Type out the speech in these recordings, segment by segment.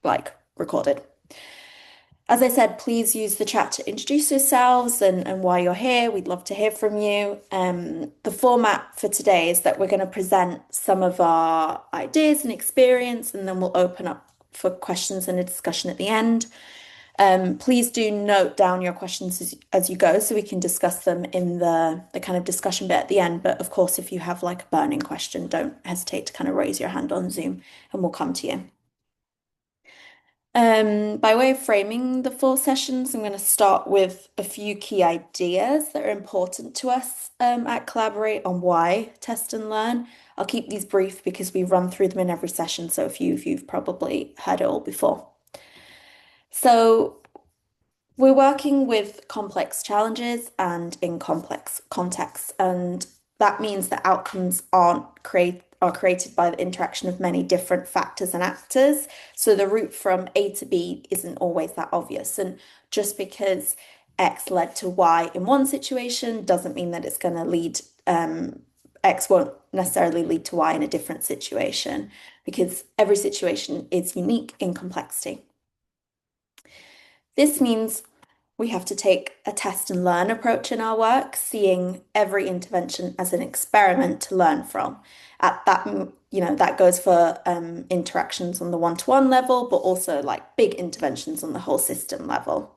like recorded. As I said, please use the chat to introduce yourselves and why you're here. We'd love to hear from you. The format for today is that we're going to present some of our ideas and experience, and then we'll open up for questions and a discussion at the end. Please do note down your questions as you go so we can discuss them in the kind of discussion bit at the end. But of course, if you have like a burning question, don't hesitate to kind of raise your hand on Zoom and we'll come to you. By way of framing the 4 sessions, I'm going to start with a few key ideas that are important to us at Collaborate on why test and learn. I'll keep these brief because we run through them in every session, so a few of you've probably heard it all before. So we're working with complex challenges and in complex contexts, and that means that outcomes are created by the interaction of many different factors and actors. So the route from A to B isn't always that obvious. And just because X led to Y in one situation doesn't mean that it's going to lead, X won't necessarily lead to Y in a different situation, because every situation is unique in complexity. This means we have to take a test and learn approach in our work, seeing every intervention as an experiment to learn from. At that, that goes for interactions on the one-to-one level, but also like big interventions on the whole system level.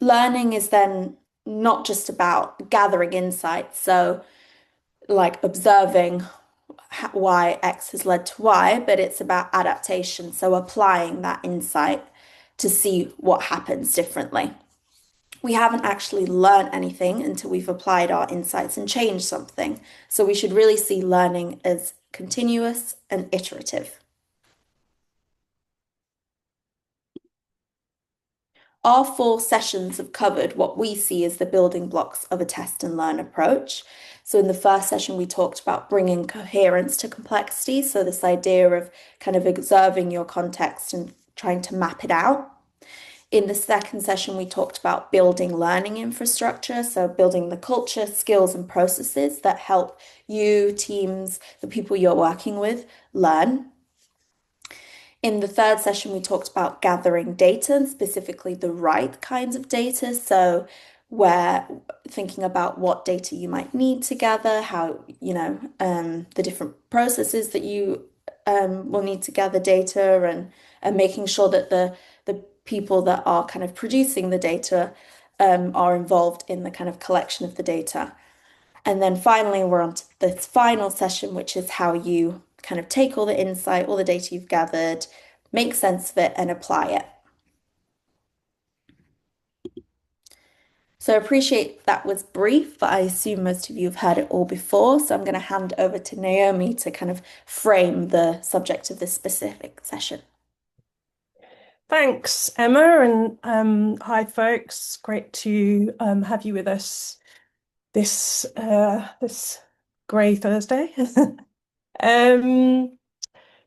Learning is then not just about gathering insights, so like observing why X has led to Y, but it's about adaptation, so applying that insight to see what happens differently. We haven't actually learned anything until we've applied our insights and changed something. So we should really see learning as continuous and iterative. Our 4 sessions have covered what we see as the building blocks of a test and learn approach. So in the first session, we talked about bringing coherence to complexity. So this idea of kind of observing your context and trying to map it out. In the second session, we talked about building learning infrastructure, so building the culture, skills, and processes that help you, teams, the people you're working with learn. In the third session, we talked about gathering data and specifically the right kinds of data. So we're thinking about what data you might need to gather, how, the different processes that you will need to gather data and making sure that the people that are kind of producing the data are involved in the kind of collection of the data. And then finally, we're on to this final session, which is how you kind of take all the insight, all the data you've gathered, make sense of it, and apply it. So I appreciate that was brief, but I assume most of you have heard it all before. So I'm going to hand over to Naomi to kind of frame the subject of this specific session. Thanks, Emma, and hi, folks. Great to have you with us this grey Thursday.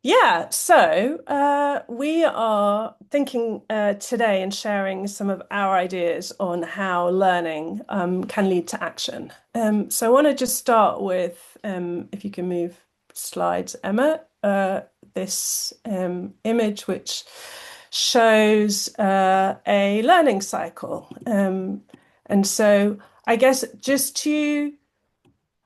Yeah, so we are thinking today and sharing some of our ideas on how learning can lead to action. So I want to just start with, if you can move slides, Emma, this image which shows a learning cycle. And so I guess just to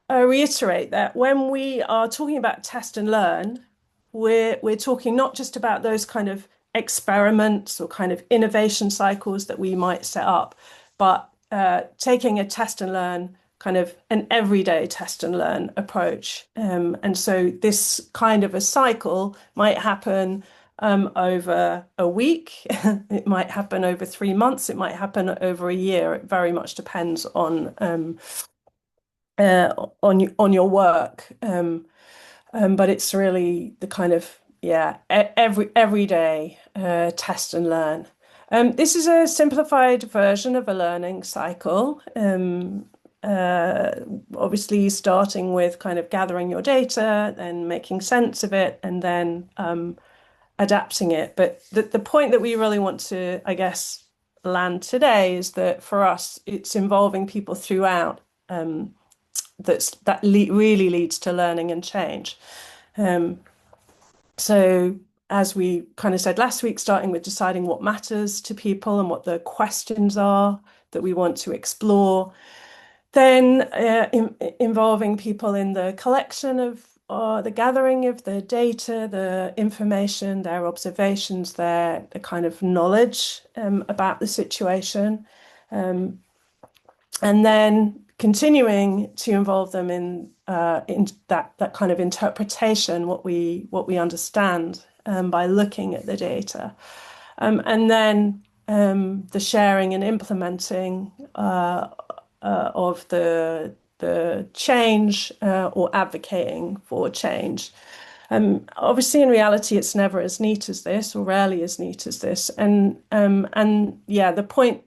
reiterate that when we are talking about test and learn, we're talking not just about those kind of experiments or kind of innovation cycles that we might set up, but taking a test and learn, kind of an everyday test and learn approach. And so this kind of a cycle might happen over a week, it might happen over 3 months, it might happen over a year. It very much depends on your work. But it's really the kind of, everyday test and learn. This is a simplified version of a learning cycle. Obviously starting with kind of gathering your data, then making sense of it, and then adapting it. But the point that we really want to, I guess, land today is that for us, it's involving people throughout really leads to learning and change. So, as we kind of said last week, starting with deciding what matters to people and what the questions are that we want to explore, then involving people in the collection of the gathering of the data, the information, their observations, the kind of knowledge about the situation, um, and then continuing to involve them in that kind of interpretation, what we understand by looking at the data, and then the sharing and implementing of the change or advocating for change. Obviously, in reality, it's never as neat as this, or rarely as neat as this. And yeah, the point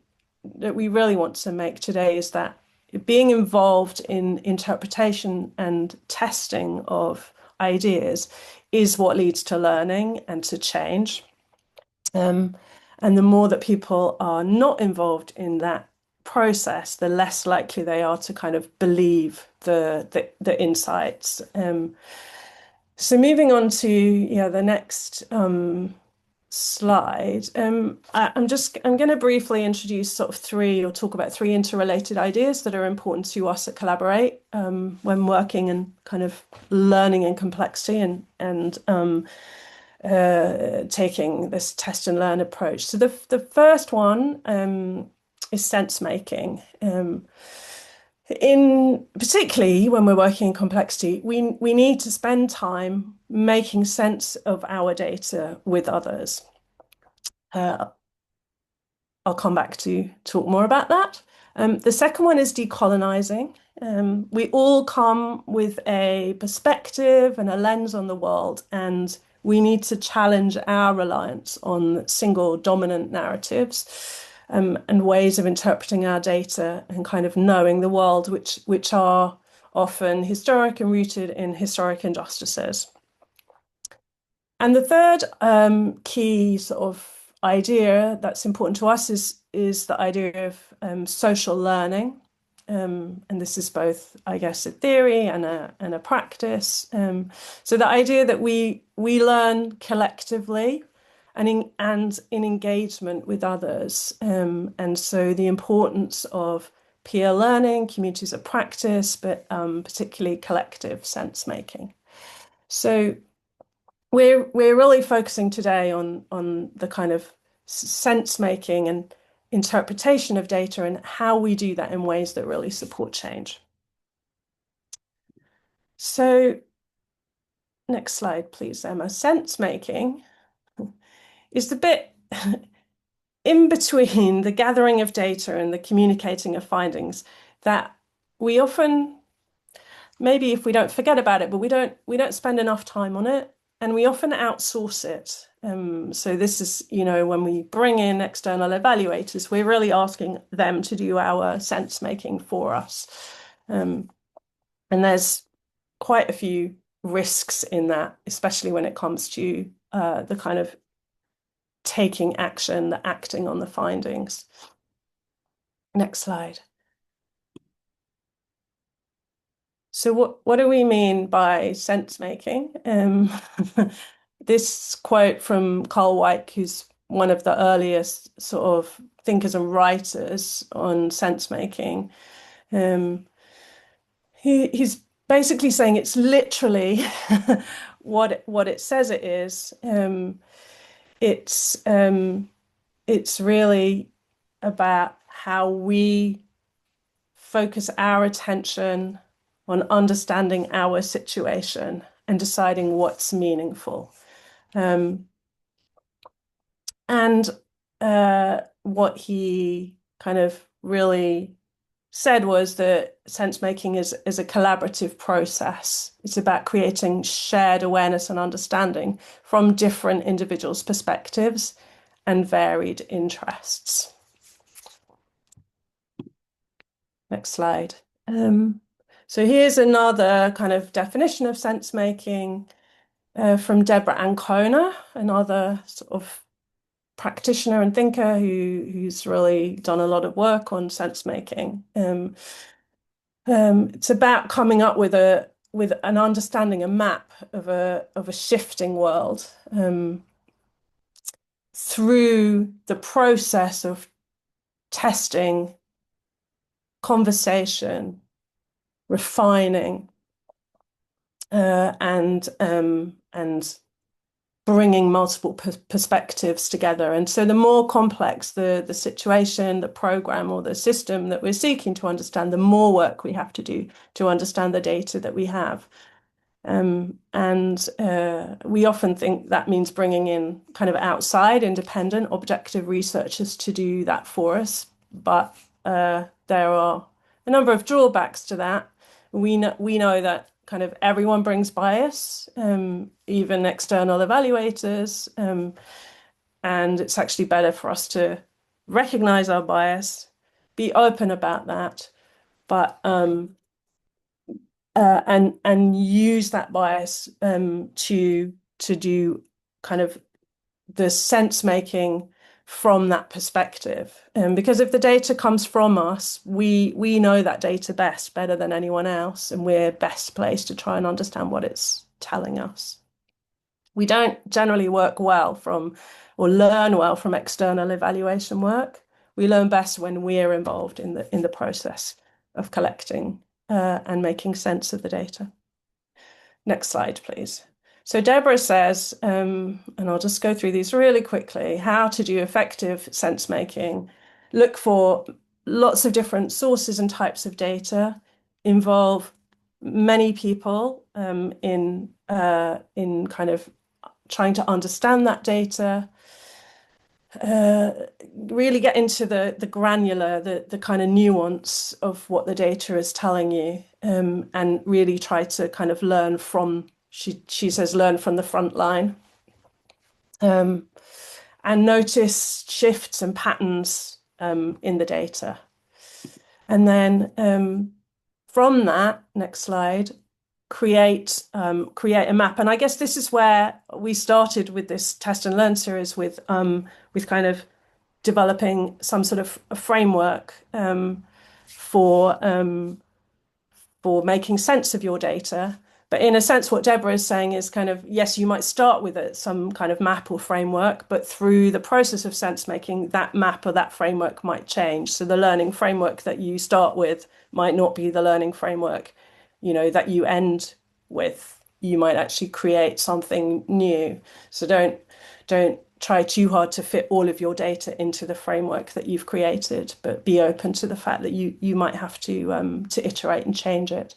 that we really want to make today is that being involved in interpretation and testing of ideas is what leads to learning and to change. Um, and the more that people are not involved in that process, the less likely they are to kind of believe the insights. So moving on to the next slide. I'm going to briefly introduce sort of three or talk about three interrelated ideas that are important to us at Collaborate when working and kind of learning in complexity and taking this test and learn approach. So the first one is sense making. In particularly when we're working in complexity, we need to spend time making sense of our data with others. I'll come back to talk more about that. The second one is decolonizing. We all come with a perspective and a lens on the world, and we need to challenge our reliance on single dominant narratives and ways of interpreting our data and kind of knowing the world, which are often historic and rooted in historic injustices. And the third key sort of idea that's important to us is the idea of social learning. And this is both, I guess, a theory and a practice. So the idea that we learn collectively and in engagement with others. And so the importance of peer learning, communities of practice, but particularly collective sense making. So we're really focusing today on the kind of sense making and interpretation of data and how we do that in ways that really support change. So next slide, please, Emma. Sense making is the bit in between the gathering of data and the communicating of findings that we often, maybe if we don't forget about it, but we don't spend enough time on it, and we often outsource it. So this is, when we bring in external evaluators, we're really asking them to do our sense making for us. And there's quite a few risks in that, especially when it comes to the kind of taking action, the acting on the findings. Next slide. So what do we mean by sense making? This quote from Carl Weick, who's one of the earliest sort of thinkers and writers on sense making. He's basically saying it's literally what it says it is. It's really about how we focus our attention on understanding our situation and deciding what's meaningful. And what he kind of really said was that sense making is a collaborative process. It's about creating shared awareness and understanding from different individuals' perspectives and varied interests. Next slide. So here's another kind of definition of sense making from Deborah Ancona, another sort of practitioner and thinker who's really done a lot of work on sense making. It's about coming up with a with an understanding, a map of a shifting world through the process of testing, conversation, refining, and bringing multiple perspectives together. And so the more complex the situation, the program, or the system that we're seeking to understand, the more work we have to do to understand the data that we have. And we often think that means bringing in kind of outside, independent, objective researchers to do that for us. But there are a number of drawbacks to that. We know that kind of everyone brings bias, even external evaluators, and it's actually better for us to recognize our bias, be open about that, but and use that bias to do kind of the sense making from that perspective. Because if the data comes from us, we know that data better than anyone else, and we're best placed to try and understand what it's telling us. We don't generally work well from or learn well from external evaluation work. We learn best when we're involved in the process of collecting and making sense of the data. Next slide, please. So Deborah says, and I'll just go through these really quickly, how to do effective sense making. Look for lots of different sources and types of data, involve many people in kind of trying to understand that data, really get into the granular, the kind of nuance of what the data is telling you, and really try to kind of learn from, she says, learn from the front line, and notice shifts and patterns in the data. And then from that, next slide, create a map. And I guess this is where we started with this test and learn series with kind of developing some sort of a framework for making sense of your data. But in a sense, what Deborah is saying is kind of, yes, you might start with some kind of map or framework, but through the process of sense making, that map or that framework might change. So the learning framework that you start with might not be the learning framework, that you end with. You might actually create something new. So don't try too hard to fit all of your data into the framework that you've created, but be open to the fact that you might have to iterate and change it.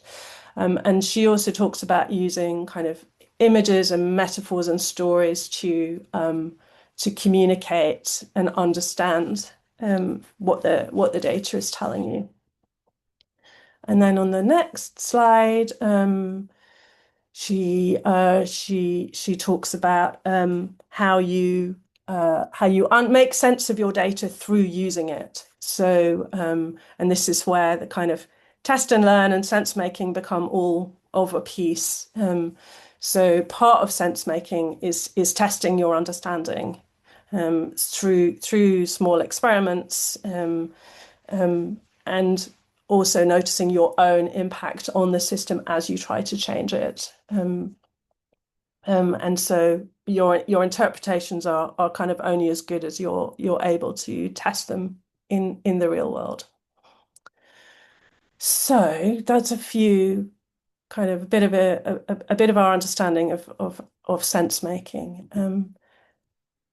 And she also talks about using kind of images and metaphors and stories to communicate and understand what the data is telling you. And then on the next slide, she talks about how you make sense of your data through using it. So and this is where the kind of test and learn and sense making become all of a piece. So part of sense making is testing your understanding through small experiments, and also noticing your own impact on the system as you try to change it. And so your interpretations are kind of only as good as you're able to test them in the real world. So that's a few kind of a bit of our understanding of sense making.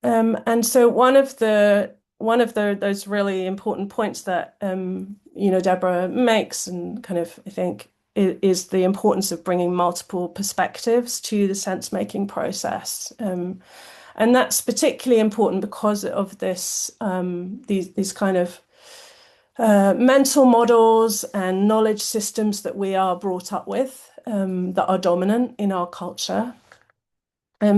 And so one of those really important points that Deborah makes, and kind of I think is the importance of bringing multiple perspectives to the sense making process. And that's particularly important because of these kind of mental models and knowledge systems that we are brought up with, that are dominant in our culture.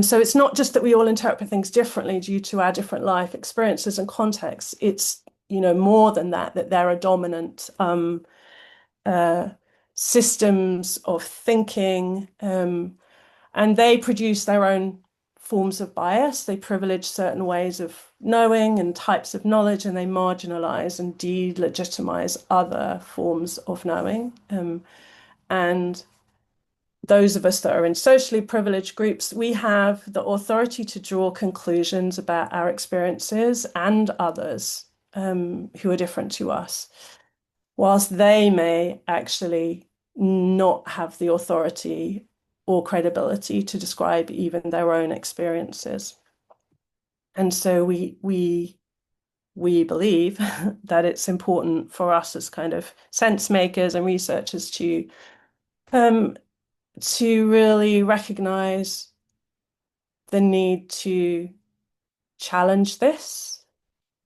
So it's not just that we all interpret things differently due to our different life experiences and contexts. It's more than that there are dominant systems of thinking, and they produce their own forms of bias. They privilege certain ways of knowing and types of knowledge, and they marginalize and delegitimize other forms of knowing. And those of us that are in socially privileged groups, we have the authority to draw conclusions about our experiences and others who are different to us, whilst they may actually not have the authority or credibility to describe even their own experiences. And so we believe that it's important for us as kind of sense makers and researchers um, to really recognize the need to challenge this,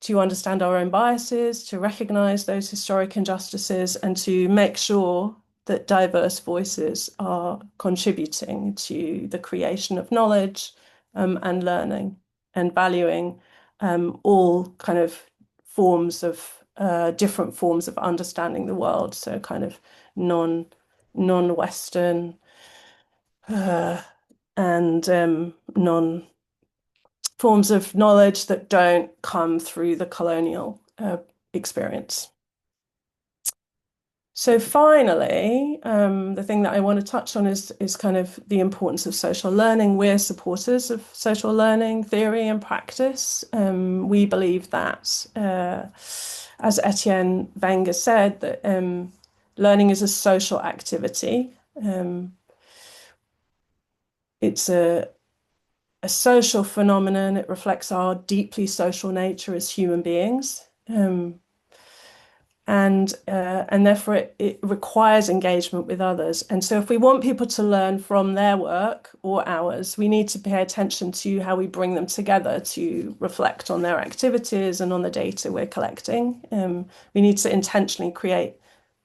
to understand our own biases, to recognize those historic injustices, and to make sure that diverse voices are contributing to the creation of knowledge and learning and valuing all kind of forms of different forms of understanding the world. So kind of non-Western and non forms of knowledge that don't come through the colonial experience. So finally, the thing that I want to touch on is kind of the importance of social learning. We're supporters of social learning theory and practice. We believe that, as Etienne Wenger said, that learning is a social activity. It's a social phenomenon. It reflects our deeply social nature as human beings. And therefore it requires engagement with others. And so if we want people to learn from their work or ours, we need to pay attention to how we bring them together to reflect on their activities and on the data we're collecting. We need to intentionally create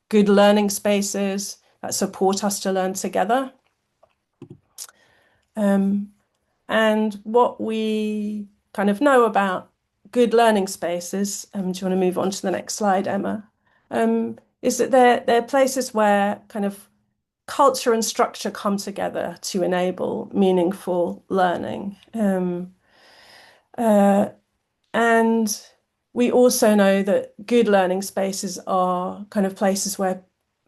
good learning spaces that support us to learn together. And what we kind of know about good learning spaces, do you want to move on to the next slide, Emma? Is that they're places where kind of culture and structure come together to enable meaningful learning. And we also know that good learning spaces are kind of places where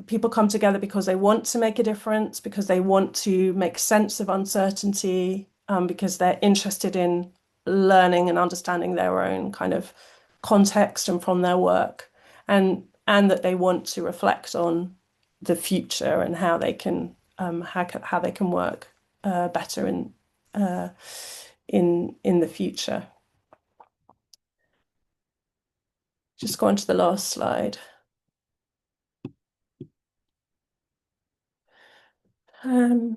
people come together because they want to make a difference, because they want to make sense of uncertainty, because they're interested in learning and understanding their own kind of context and from their work, and that they want to reflect on the future and how they can how they can work better in the future. Just go on to the last slide. Because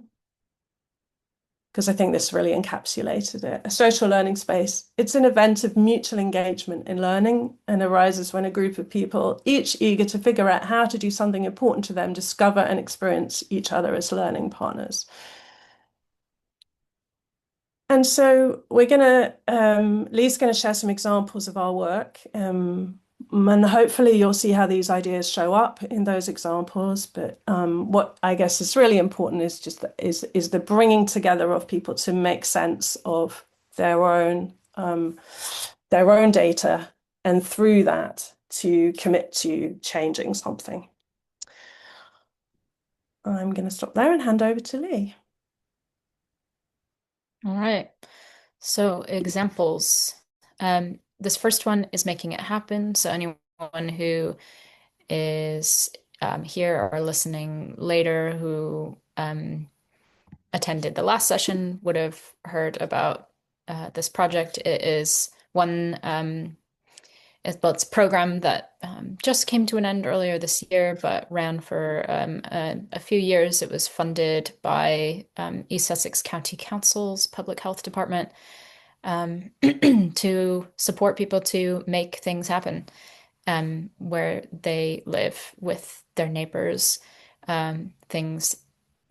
I think this really encapsulated it. A social learning space, it's an event of mutual engagement in learning and arises when a group of people, each eager to figure out how to do something important to them, discover and experience each other as learning partners. And so Lee's going to share some examples of our work. And hopefully you'll see how these ideas show up in those examples. But what I guess is really important is just is the bringing together of people to make sense of their own data, and through that to commit to changing something. I'm going to stop there and hand over to Lee. All right. So examples. This first one is making it happen. So anyone who is here or listening later who attended the last session would have heard about this project. It is one it's a program that just came to an end earlier this year, but ran for a few years. It was funded by East Sussex County Council's Public Health Department to support people to make things happen where they live with their neighbors, things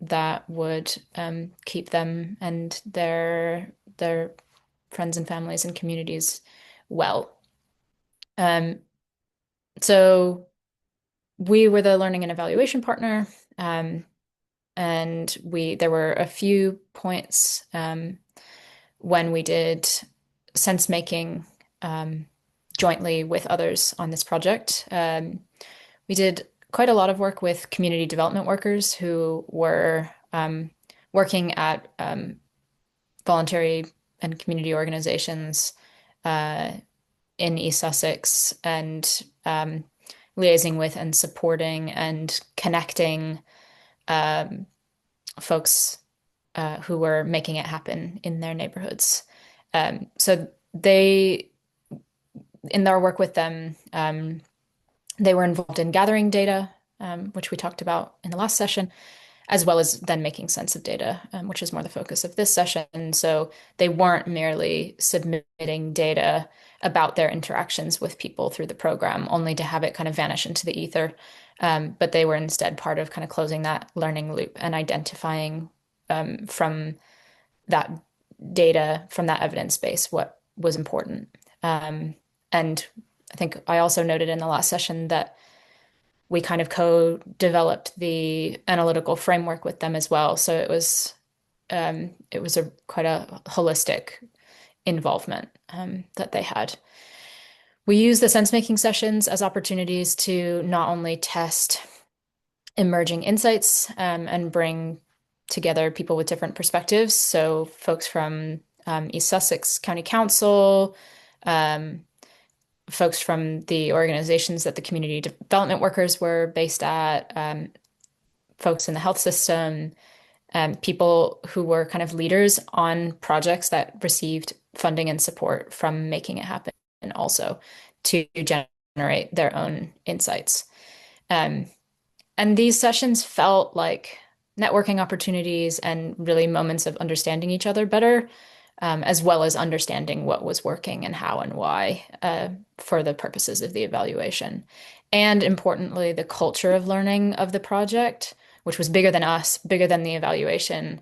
that would keep them and their friends and families and communities well. So we were the learning and evaluation partner, and there were a few points when we did sense making jointly with others on this project. We did quite a lot of work with community development workers who were working at voluntary and community organizations in East Sussex and liaising with and supporting and connecting folks who were making it happen in their neighborhoods. So they, in their work with them, they were involved in gathering data, which we talked about in the last session, as well as then making sense of data, which is more the focus of this session. So they weren't merely submitting data about their interactions with people through the program, only to have it kind of vanish into the ether. But they were instead part of kind of closing that learning loop and identifying from that data, from that evidence base, what was important. And I think I also noted in the last session that we kind of co-developed the analytical framework with them as well. So it was a quite a holistic involvement that they had. We use the sense-making sessions as opportunities to not only test emerging insights and bring together people with different perspectives. So folks from East Sussex County Council, folks from the organizations that the community development workers were based at, folks in the health system, people who were kind of leaders on projects that received funding and support from making it happen, and also to generate their own insights. And these sessions felt like networking opportunities and really moments of understanding each other better, as well as understanding what was working and how and why for the purposes of the evaluation. And importantly, the culture of learning of the project, which was bigger than us, bigger than the evaluation,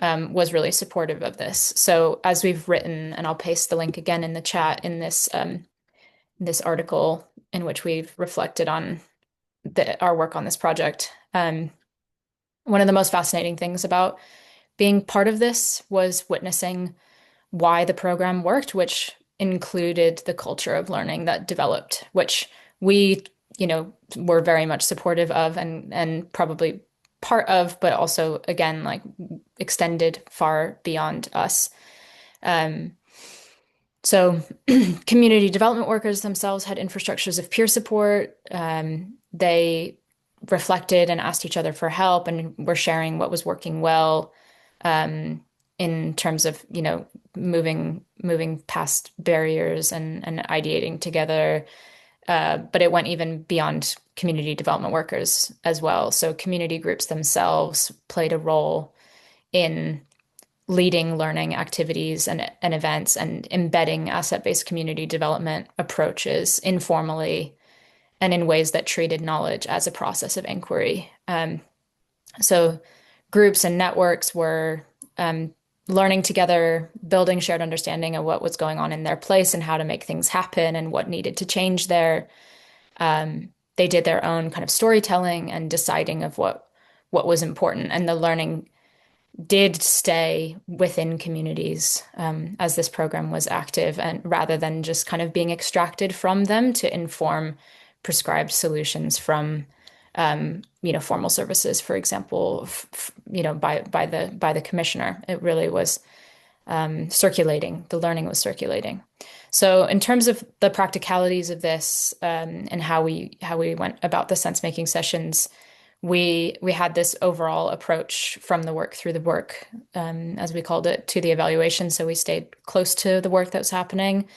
was really supportive of this. So as we've written, and I'll paste the link again in the chat in this article in which we've reflected on our work on this project. One of the most fascinating things about being part of this was witnessing why the program worked, which included the culture of learning that developed, which we, were very much supportive of and probably part of, but also, again, like extended far beyond us. So community development workers themselves had infrastructures of peer support. They reflected and asked each other for help and were sharing what was working well in terms of, moving past barriers and ideating together. But it went even beyond community development workers as well. So community groups themselves played a role in leading learning activities and events and embedding asset-based community development approaches informally and in ways that treated knowledge as a process of inquiry. So groups and networks were learning together, building shared understanding of what was going on in their place and how to make things happen and what needed to change there. They did their own kind of storytelling and deciding of what was important. And the learning did stay within communities as this program was active, and rather than just kind of being extracted from them to inform prescribed solutions from formal services, for example, by the commissioner. It really was circulating. The learning was circulating. So in terms of the practicalities of this and how we went about the sense-making sessions, we had this overall approach from the work through the work, as we called it, to the evaluation. So we stayed close to the work that was happening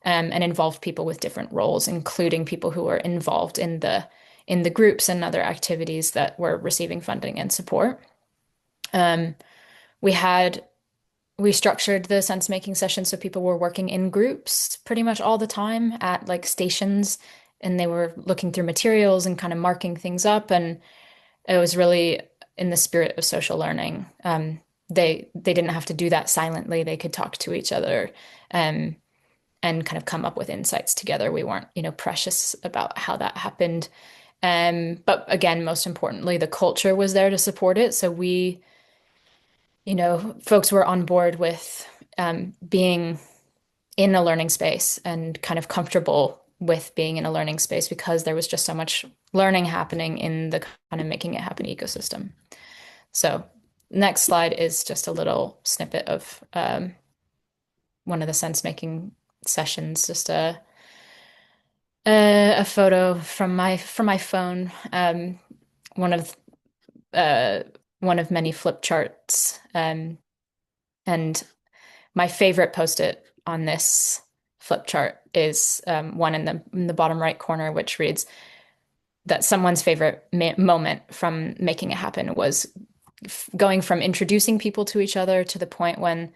and involved people with different roles, including people who were involved in the groups and other activities that were receiving funding and support. We structured the sense-making sessions so people were working in groups pretty much all the time at like stations, and they were looking through materials and kind of marking things up. And it was really in the spirit of social learning. They didn't have to do that silently. They could talk to each other and kind of come up with insights together. We weren't, precious about how that happened. But again, most importantly, the culture was there to support it. So we, folks were on board with being in a learning space and kind of comfortable with being in a learning space because there was just so much learning happening in the kind of making it happen ecosystem. So next slide is just a little snippet of one of the sense-making sessions, just a photo from my phone, one of uh, one of many flip charts, and my favorite post-it on this flip chart is one in the bottom right corner, which reads that someone's favorite moment from making it happen was going from introducing people to each other to the point when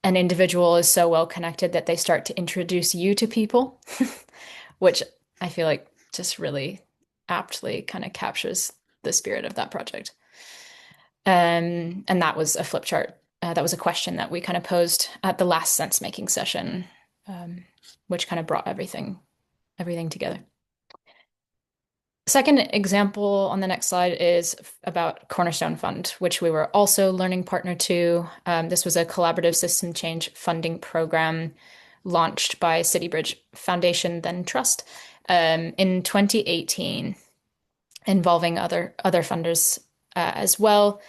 an individual is so well connected that they start to introduce you to people, which I feel like just really aptly kind of captures the spirit of that project. And that was a flip chart. That was a question that we kind of posed at the last sense making session, which kind of brought everything together. Second example on the next slide is about Cornerstone Fund, which we were also learning partner to. This was a collaborative system change funding program launched by CityBridge Foundation, then Trust, in 2018, involving other funders as well.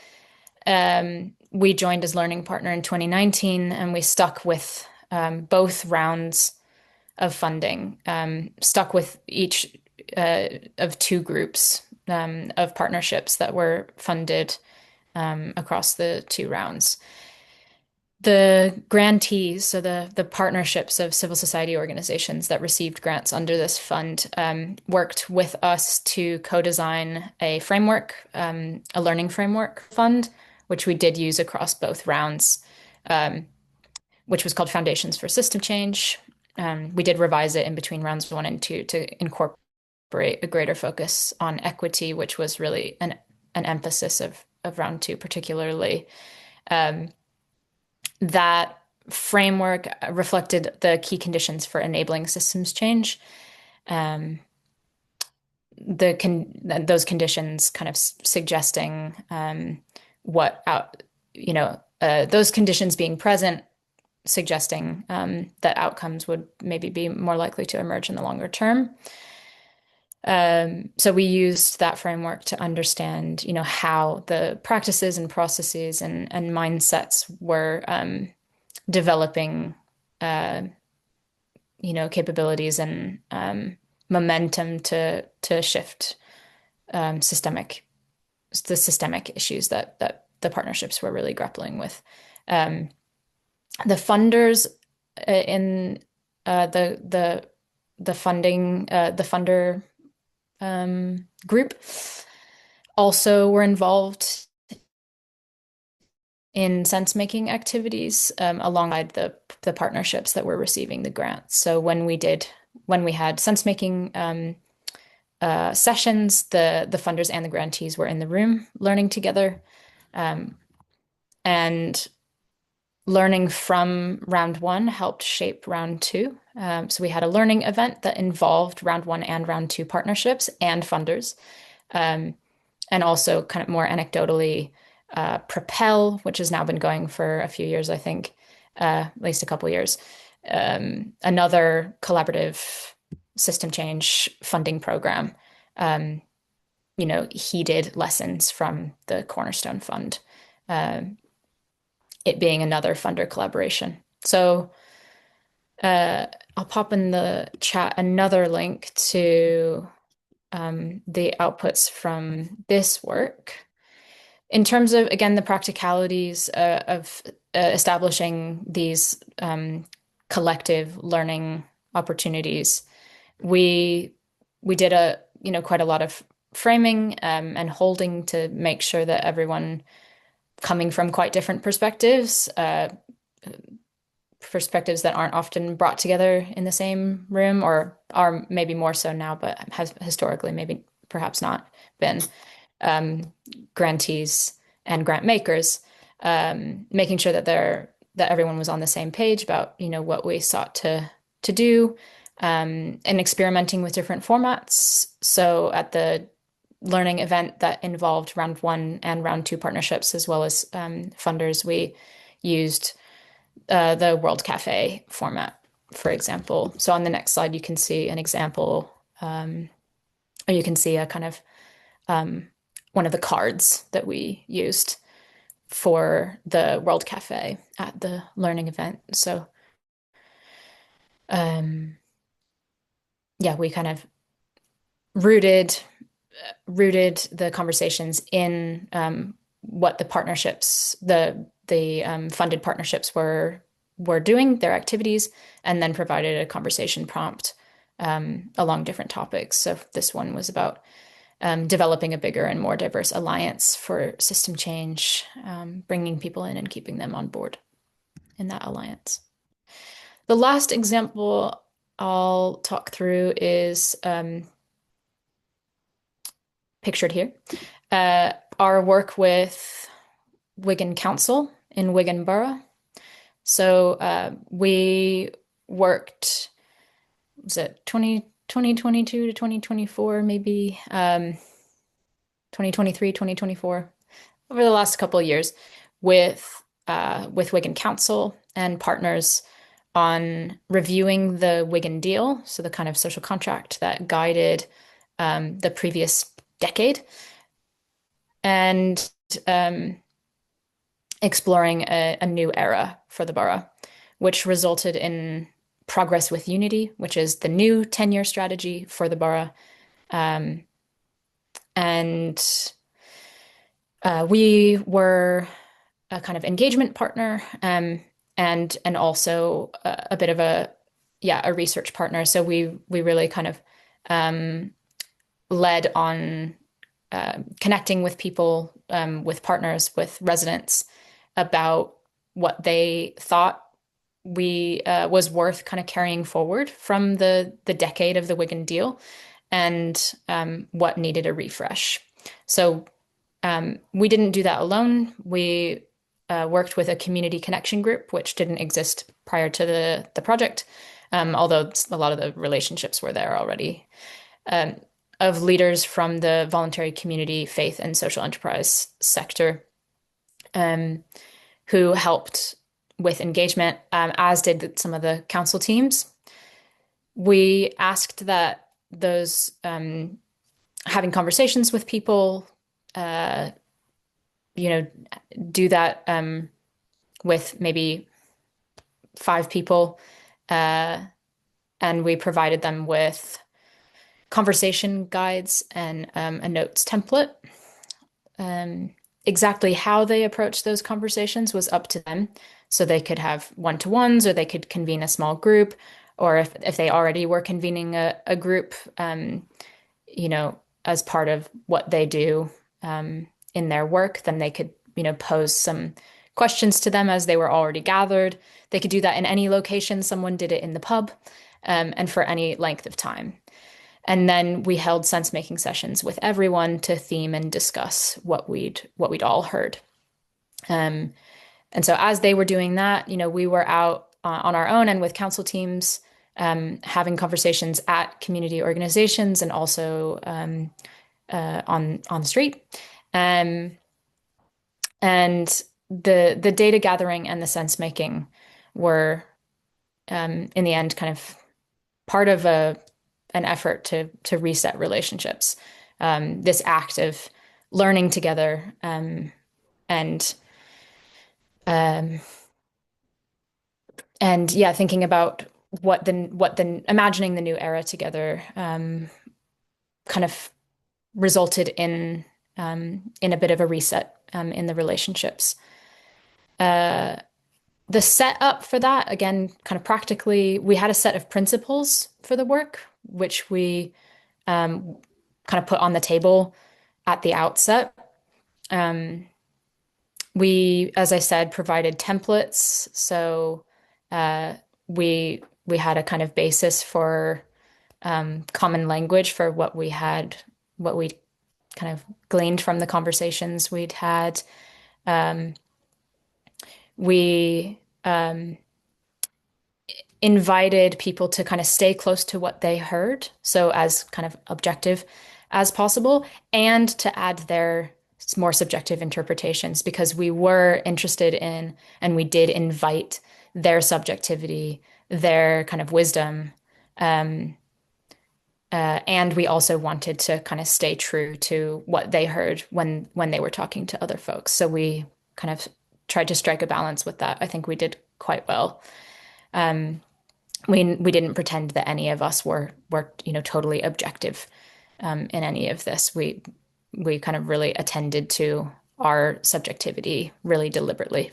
We joined as learning partner in 2019, and we stuck with both rounds of funding, stuck with each of two groups of partnerships that were funded across the two rounds. The grantees, so the partnerships of civil society organizations that received grants under this fund, worked with us to co-design a framework, a learning framework fund, which we did use across both rounds, which was called Foundations for System Change. We did revise it in between rounds 1 and 2 to incorporate a greater focus on equity, which was really an emphasis of round 2 particularly. That framework reflected the key conditions for enabling systems change. Those conditions kind of suggesting those conditions being present, suggesting that outcomes would maybe be more likely to emerge in the longer term. So we used that framework to understand, how the practices and processes and mindsets were developing, capabilities and momentum to shift systemic issues that the partnerships were really grappling with. The funders in the funder group also were involved in sense-making activities alongside the partnerships that were receiving the grants. So when we had sense-making sessions, the funders and the grantees were in the room learning together, and learning from round 1 helped shape round 2. So we had a learning event that involved round 1 and round 2 partnerships and funders. And also kind of more anecdotally, Propel, which has now been going for a few years, I think, at least a couple of years. Another collaborative system change funding program, heeded lessons from the Cornerstone Fund, it being another funder collaboration. So I'll pop in the chat another link to the outputs from this work. In terms of, again, the practicalities of establishing these collective learning opportunities, we did quite a lot of framing and holding to make sure that everyone coming from quite different perspectives that aren't often brought together in the same room, or are maybe more so now, but has historically maybe perhaps not been, grantees and grant makers, making sure that everyone was on the same page about what we sought to do, and experimenting with different formats. So at the learning event that involved round 1 and round 2 partnerships, as well as funders, we used the World Cafe format, for example. So on the next slide, you can see an example, or you can see a kind of one of the cards that we used. for the World Cafe at the learning event. So um, yeah, we kind of rooted the conversations in what the partnerships, the funded partnerships were doing, their activities, and then provided a conversation prompt along different topics. So this one was about developing a bigger and more diverse alliance for system change, bringing people in and keeping them on board in that alliance. The last example I'll talk through is pictured here. Our work with Wigan Council in Wigan Borough. So we worked, was it 2022 to 2024, maybe 2023, 2024, over the last couple of years with Wigan Council and partners on reviewing the Wigan Deal, so the kind of social contract that guided the previous decade, and exploring a new era for the borough, which resulted in Progress with Unity, which is the new 10-year strategy for the borough. And we were a kind of engagement partner, and also a bit of a research partner. So we really kind of led on connecting with people, with partners, with residents about what they thought we was worth kind of carrying forward from the decade of the Wigan Deal, and what needed a refresh. So we didn't do that alone. We worked with a community connection group, which didn't exist prior to the project, although a lot of the relationships were there already, of leaders from the voluntary community, faith, and social enterprise sector, who helped with engagement, as did some of the council teams. We asked that those having conversations with people, do that with maybe 5 people, and we provided them with conversation guides and a notes template. Exactly how they approached those conversations was up to them. So they could have one-to-ones, or they could convene a small group, or if they already were convening a group, as part of what they do in their work, then they could, pose some questions to them as they were already gathered. They could do that in any location. Someone did it in the pub, and for any length of time. And then we held sense-making sessions with everyone to theme and discuss what we'd all heard. And so as they were doing that, we were out on our own and with council teams, having conversations at community organizations and also on the street. And the data gathering and the sense making were, in the end, kind of part of an effort to reset relationships. This act of learning together, and thinking about what the imagining the new era together, kind of resulted in a bit of a reset in the relationships. The setup for that, again, kind of practically, we had a set of principles for the work, which we kind of put on the table at the outset. We, as I said, provided templates. So we had a kind of basis for common language for what we kind of gleaned from the conversations we'd had. We invited people to kind of stay close to what they heard, so as kind of objective as possible, and to add their more subjective interpretations, because we were interested in, and we did invite their subjectivity, their kind of wisdom, and we also wanted to kind of stay true to what they heard when they were talking to other folks. So we kind of tried to strike a balance with that. I think we did quite well. Um, we didn't pretend that any of us were totally objective in any of this. We kind of really attended to our subjectivity really deliberately.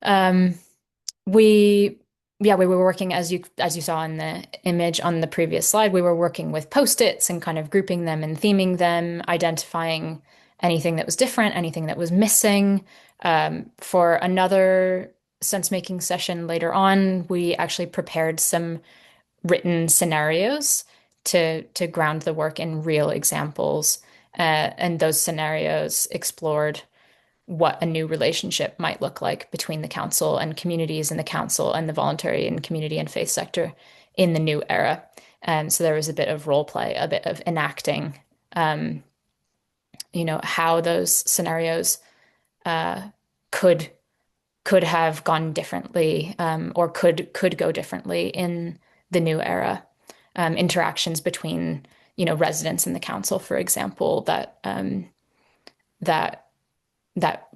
Um, we yeah, we were working as you saw in the image on the previous slide, we were working with post-its and kind of grouping them and theming them, identifying anything that was different, anything that was missing. For another sense-making session later on, we actually prepared some written scenarios to ground the work in real examples. And those scenarios explored what a new relationship might look like between the council and communities and the council and the voluntary and community and faith sector in the new era. So there was a bit of role play, a bit of enacting, um, how those scenarios uh, could could have gone differently, or could go differently in the new era. Interactions between, residents and the council, for example, that that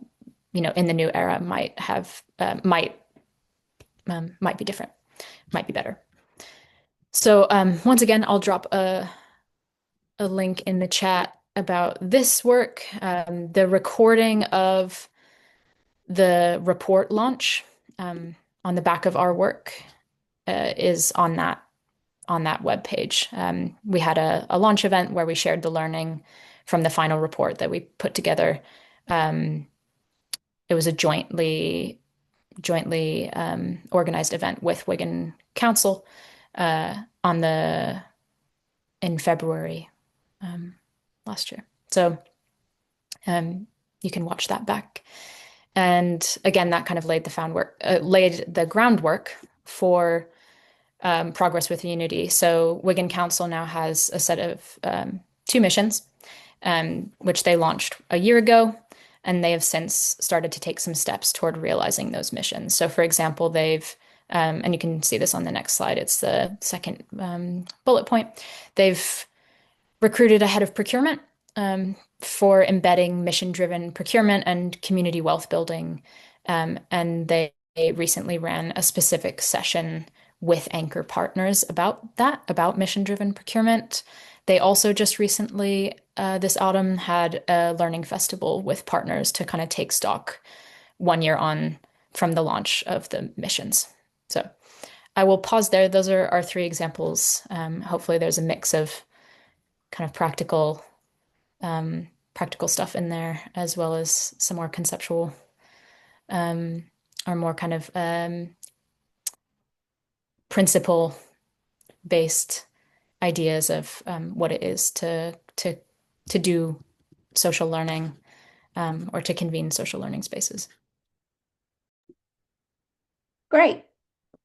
in the new era might be different, might be better. So once again, I'll drop a link in the chat about this work. The recording of the report launch on the back of our work is on that web page. We had a launch event where we shared the learning from the final report that we put together. It was a jointly organized event with Wigan Council in February last year. So you can watch that back. And again, that kind of laid the groundwork for progress with Unity. So Wigan Council now has a set of 2 missions, which they launched a year ago, and they have since started to take some steps toward realizing those missions. So, for example, and you can see this on the next slide, it's the second bullet point. They've recruited a head of procurement for embedding mission-driven procurement and community wealth building. And they recently ran a specific session with anchor partners about mission-driven procurement. They also just recently, this autumn, had a learning festival with partners to kind of take stock 1 year on from the launch of the missions. So I will pause there. Those are our 3 examples. Hopefully there's a mix of kind of practical stuff in there, as well as some more conceptual or more kind of principle-based ideas of what it is to do social learning, or to convene social learning spaces. Great.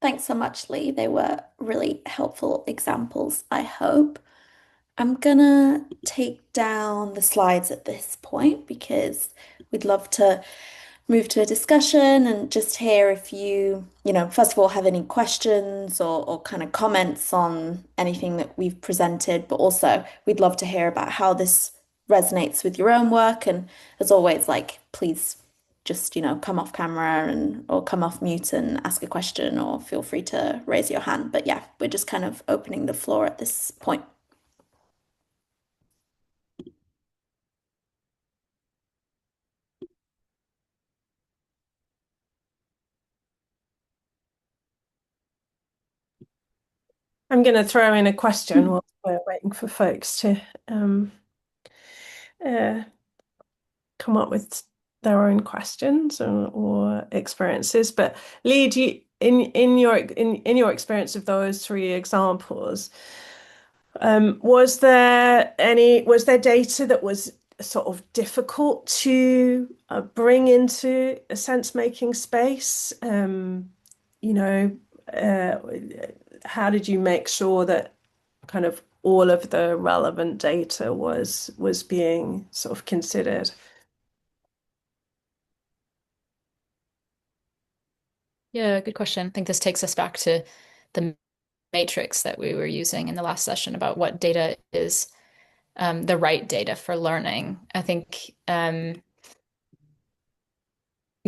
Thanks so much, Lee. They were really helpful examples, I hope. I'm gonna take down the slides at this point because we'd love to move to a discussion and just hear if first of all, have any questions or kind of comments on anything that we've presented, but also we'd love to hear about how this resonates with your own work. And as always, please just, come off camera or come off mute and ask a question, or feel free to raise your hand. But yeah, we're just kind of opening the floor at this point. I'm going to throw in a question while we're waiting for folks to uh, come up with their own questions or experiences. But Lee, in your experience of those 3 examples, was there data that was sort of difficult to bring into a sense-making space? How did you make sure that kind of all of the relevant data was being sort of considered? Yeah, good question. I think this takes us back to the matrix that we were using in the last session about what data is the right data for learning. I think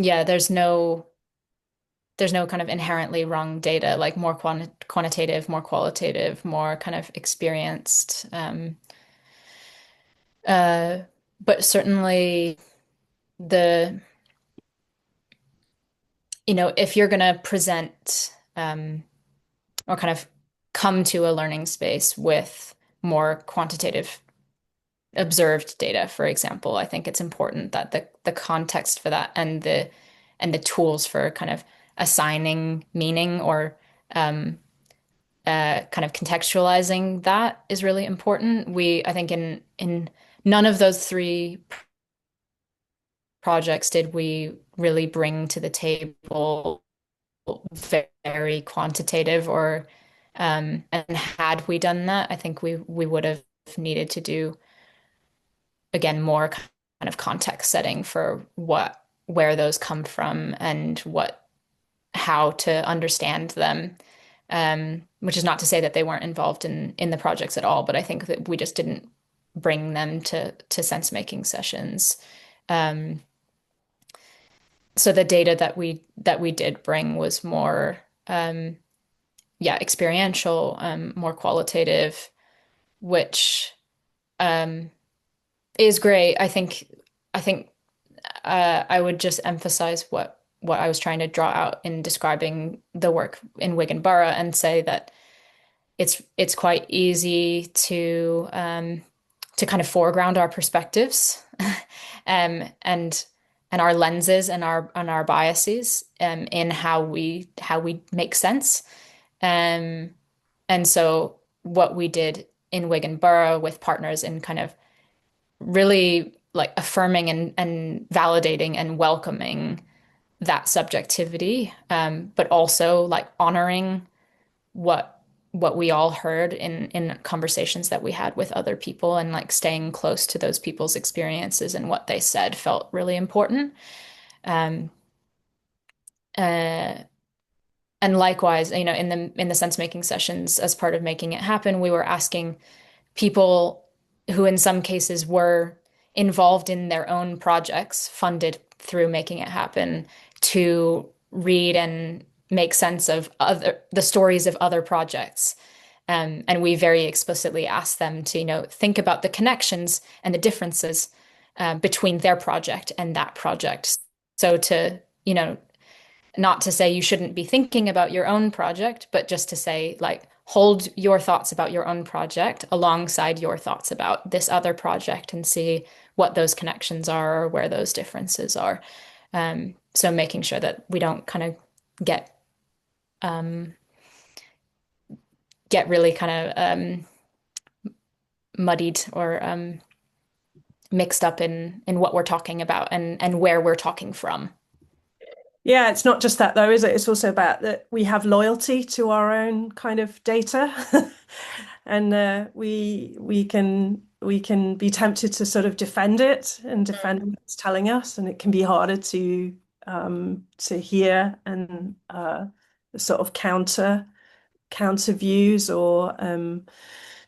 yeah, there's no kind of inherently wrong data, like more quantitative, more qualitative, more kind of experienced. Uh, but certainly the, if you're going to present or kind of come to a learning space with more quantitative observed data, for example, I think it's important that the context for that and the tools for kind of assigning meaning or kind of contextualizing that is really important. I think in none of those three projects did we really bring to the table very quantitative or and had we done that, I think we would have needed to do again more kind of context setting for where those come from and how to understand them. Which is not to say that they weren't involved in the projects at all, but I think that we just didn't bring them to sense making sessions. Um, so the data that we did bring was more yeah, experiential, more qualitative, which um, is great. I think I would just emphasize what I was trying to draw out in describing the work in Wigan Borough and say that it's quite easy to kind of foreground our perspectives and our lenses and our biases in how we make sense. Um, and so what we did in Wigan Borough with partners in kind of really like affirming and validating and welcoming that subjectivity, but also like honoring what what we all heard in conversations that we had with other people and like staying close to those people's experiences and what they said felt really important. Um, uh, and likewise, in the sense making sessions, as part of making it happen, we were asking people who in some cases were involved in their own projects funded through making it happen to read and make sense of the stories of other projects. And we very explicitly asked them to, think about the connections and the differences between their project and that project. So to, not to say you shouldn't be thinking about your own project, but just to say, like, hold your thoughts about your own project alongside your thoughts about this other project and see what those connections are or where those differences are. So making sure that we don't kind of get um, get really kind of muddied or mixed up in what we're talking about and where we're talking from. Yeah, it's not just that though, is it? It's also about that we have loyalty to our own kind of data, and we can be tempted to sort of defend it and defend what it's telling us, and it can be harder to hear and sort of counter views or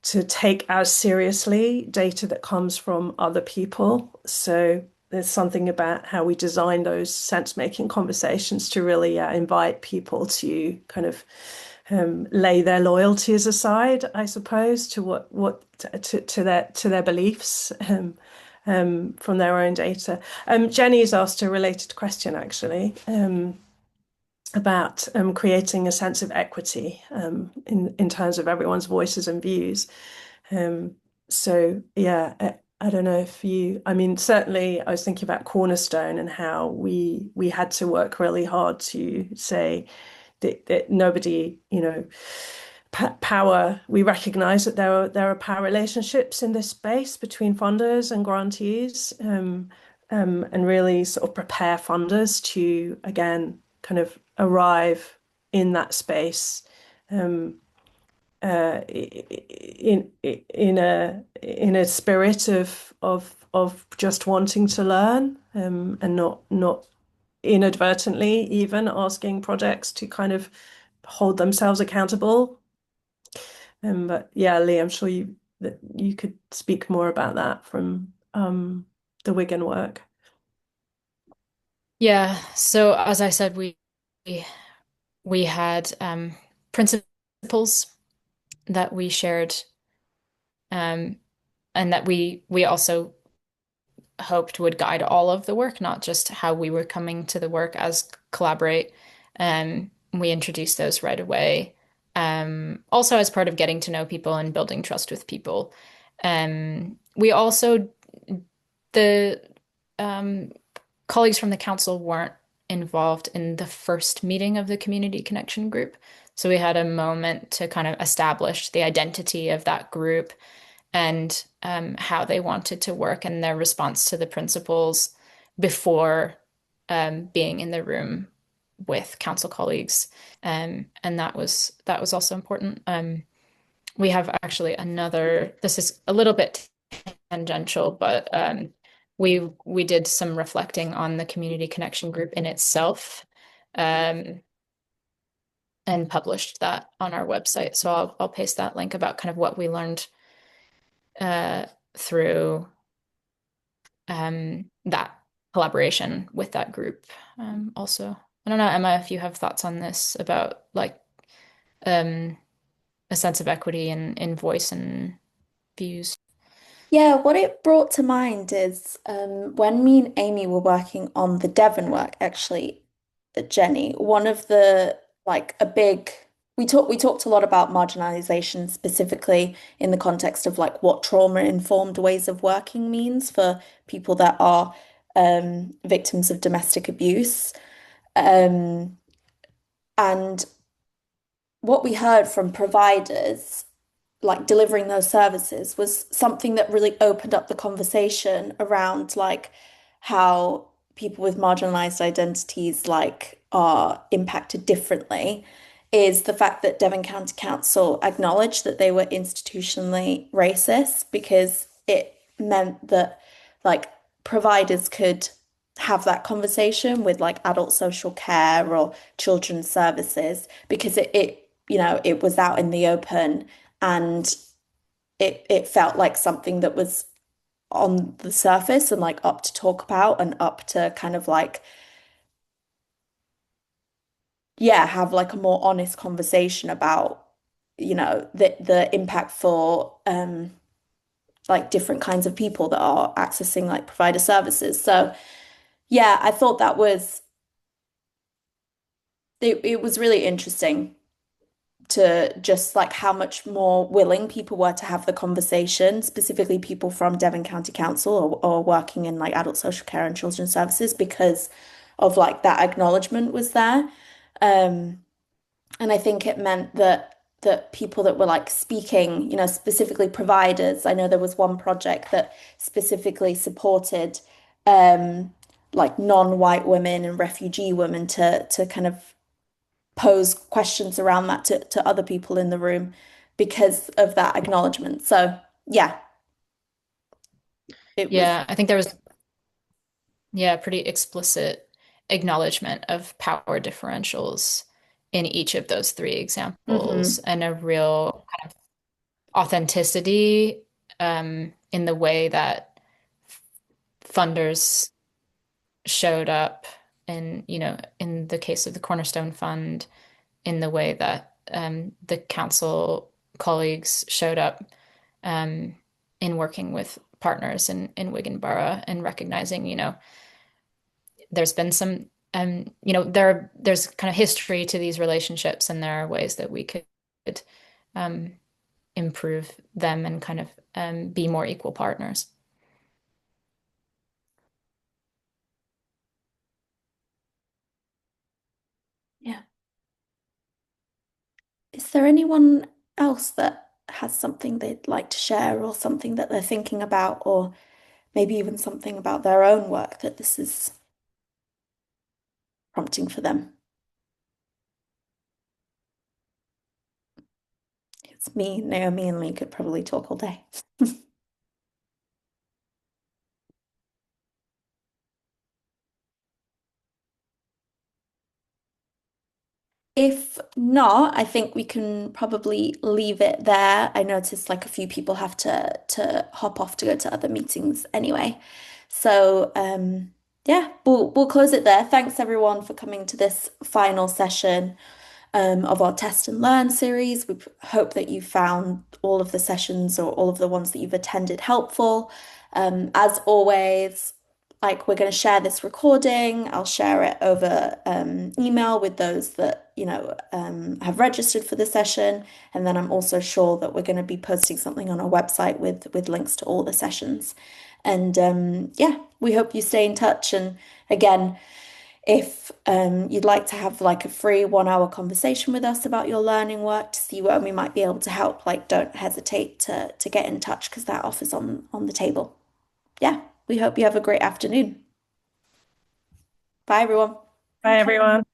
to take as seriously data that comes from other people. So there's something about how we design those sense-making conversations to really invite people to kind of lay their loyalties aside, I suppose, to their beliefs from their own data. Jenny's asked a related question actually. About creating a sense of equity in terms of everyone's voices and views. So yeah, I don't know if I mean, certainly I was thinking about Cornerstone and how we had to work really hard to say that nobody, power, we recognize that there are power relationships in this space between funders and grantees, and really sort of prepare funders to, again, kind of arrive in that space in a spirit of just wanting to learn, and not inadvertently even asking projects to kind of hold themselves accountable. But yeah, Lee, I'm sure that you could speak more about that from the Wigan work. Yeah, so as I said, we had principles that we shared, um, and that we also hoped would guide all of the work, not just how we were coming to the work as Collaborate. We introduced those right away. Also, as part of getting to know people and building trust with people. We also, the um, colleagues from the council weren't involved in the first meeting of the community connection group. So we had a moment to kind of establish the identity of that group and how they wanted to work and their response to the principles before being in the room with council colleagues. And that was also important. We have actually another, this is a little bit tangential, but we did some reflecting on the community connection group in itself, um, and published that on our website. So I'll paste that link about kind of what we learned uh, through that collaboration with that group. Also, I don't know, Emma, if you have thoughts on this about like um, a sense of equity in voice and views. Yeah, what it brought to mind is when me and Amy were working on the Devon work, actually, Jenny, one of the like a big we talked a lot about marginalization specifically in the context of like what trauma-informed ways of working means for people that are victims of domestic abuse. Um, and what we heard from providers like delivering those services was something that really opened up the conversation around like how people with marginalized identities like are impacted differently is the fact that Devon County Council acknowledged that they were institutionally racist because it meant that like providers could have that conversation with like adult social care or children's services because it was out in the open and it felt like something that was on the surface and like up to talk about and up to kind of like yeah have like a more honest conversation about the impact for like different kinds of people that are accessing like provider services. So yeah, I thought that was it was really interesting to just like how much more willing people were to have the conversation, specifically people from Devon County Council or working in like adult social care and children's services because of like that acknowledgement was there. Um, and I think it meant that people that were like speaking, specifically providers, I know there was one project that specifically supported like non-white women and refugee women to kind of pose questions around that to other people in the room because of that acknowledgement. So yeah, it was. Yeah, I think there was, yeah, pretty explicit acknowledgement of power differentials in each of those three examples Hmm. and a real kind of authenticity in the way that funders showed up in, in the case of the Cornerstone Fund, in the way that the council colleagues showed up um, in working with partners in Wigan Borough and recognizing, there's been some, there's kind of history to these relationships, and there are ways that we could um, improve them and kind of be more equal partners. Yeah. Is there anyone else that has something they'd like to share or something that they're thinking about, or maybe even something about their own work that this is prompting for them? It's me, Naomi, and Lee could probably talk all day. If not, I think we can probably leave it there. I noticed like a few people have to hop off to go to other meetings anyway. So Yeah, we'll close it there. Thanks everyone for coming to this final session of our Test and Learn series. We hope that you found all of the sessions or all of the ones that you've attended helpful. As always, like we're going to share this recording. I'll share it over email with those that, have registered for the session. And then I'm also sure that we're going to be posting something on our website with links to all the sessions. And yeah, we hope you stay in touch. And again, if you'd like to have like a free 1 hour conversation with us about your learning work to see where we might be able to help, like don't hesitate to get in touch because that offer's on the table. Yeah, we hope you have a great afternoon. Bye everyone. Bye, everyone.